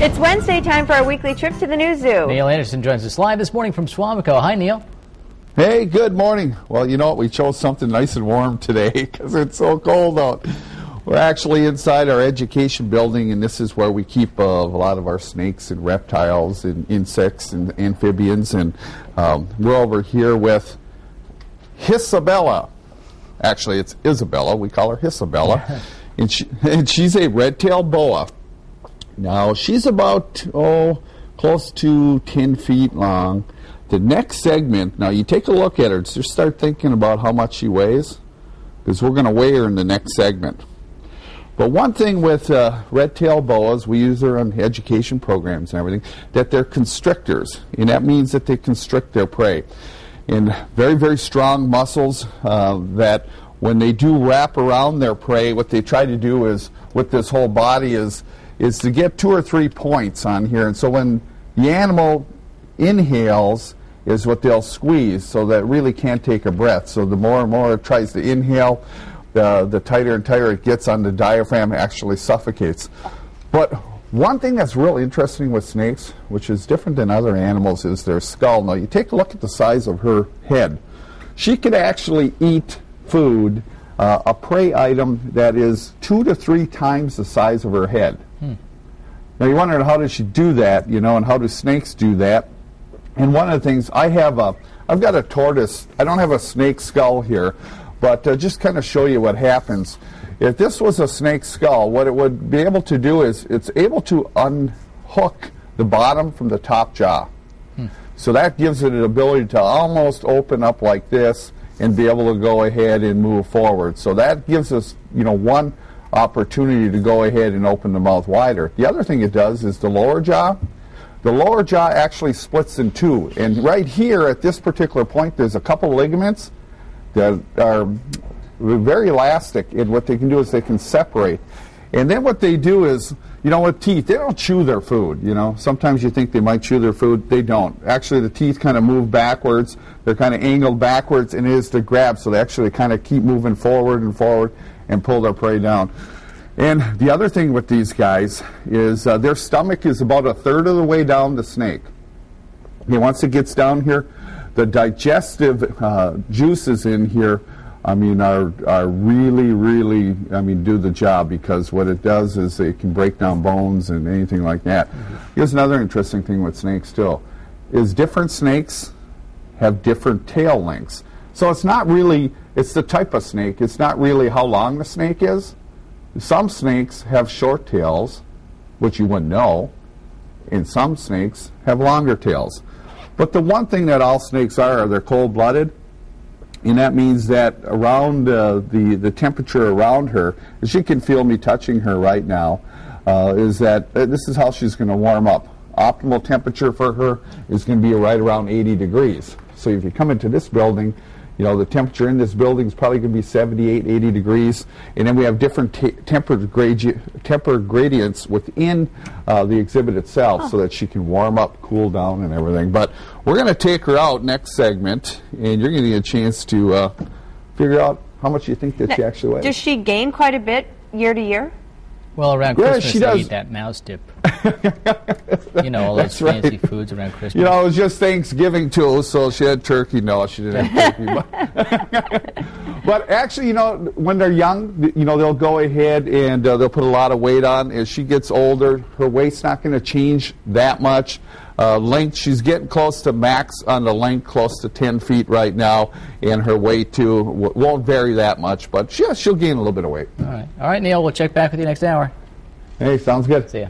It's Wednesday, time for our weekly trip to the news zoo. Neil Anderson joins us live this morning from Swamico. Hi, Neil. Hey, good morning. Well, you know what? We chose something nice and warm today because it's so cold out. We're actually inside our education building, and this is where we keep a lot of our snakes and reptiles and insects and amphibians. And we're over here with Isabella. Actually, it's Isabella. We call her Isabella. and she's a red-tailed boa. Now, she's about, close to 10 feet long. The next segment, now you take a look at her, just start thinking about how much she weighs, because we're going to weigh her in the next segment. But one thing with red-tailed boas, we use her on education programs and everything, that they're constrictors, and that means that they constrict their prey. And very, very strong muscles that when they do wrap around their prey, what they try to do is, with this whole body, is to get 2 or 3 points on here. And so when the animal inhales, is what they'll squeeze, so that it really can't take a breath. So the more and more it tries to inhale, the tighter and tighter it gets on the diaphragm, actually suffocates. But one thing that's real interesting with snakes, which is different than other animals, is their skull. Now, you take a look at the size of her head. She could actually eat food, a prey item that is 2 to 3 times the size of her head. Now, you're wondering, how does she do that, you know, and how do snakes do that? And one of the things, I've got a tortoise. I don't have a snake skull here, but just kind of show you what happens. If this was a snake skull, what it would be able to do is it's able to unhook the bottom from the top jaw. So that gives it an ability to almost open up like this and be able to go ahead and move forward. So that gives us, you know, one opportunity to go ahead and open the mouth wider. The other thing it does is the lower jaw. The lower jaw actually splits in 2. And right here at this particular point, there's a couple ligaments that are very elastic, and what they can do is they can separate. And then what they do is, you know, with teeth, they don't chew their food, you know. Sometimes you think they might chew their food. They don't. Actually, the teeth kind of move backwards. They're kind of angled backwards, and it is to grab, so they actually kind of keep moving forward and forward and pull their prey down. And the other thing with these guys is their stomach is about 1/3 of the way down the snake. And once it gets down here, the digestive juices in here, I mean, are really, really, I mean, do the job, because what it does is it can break down bones and anything like that. Here's another interesting thing with snakes, too, is different snakes have different tail lengths. So it's not really, it's the type of snake. It's not really how long the snake is. Some snakes have short tails, which you wouldn't know, and some snakes have longer tails. But the one thing that all snakes are they're cold-blooded, and that means that around the temperature around her, as you can feel me touching her right now, is that this is how she's going to warm up. Optimal temperature for her is going to be right around 80 degrees. So if you come into this building, you know, the temperature in this building is probably going to be 78, 80 degrees. And then we have different temper gradients within the exhibit itself, so that she can warm up, cool down, and everything. But we're going to take her out next segment, and you're going to get a chance to figure out how much you think that she actually weighs. Does she gain quite a bit year to year? Well, around Christmas they eat that mouse dip. You know, all those fancy foods around Christmas. You know, it was just Thanksgiving, too, so she had turkey. No, she didn't have turkey. But actually, you know, when they're young, you know, they'll go ahead and they'll put a lot of weight on. As she gets older, her weight's not going to change that much. Length, she's getting close to max on the length, close to 10 feet right now, and her weight, too, won't vary that much, but she'll gain a little bit of weight. All right, Neil, we'll check back with you next hour. Hey, sounds good. See ya.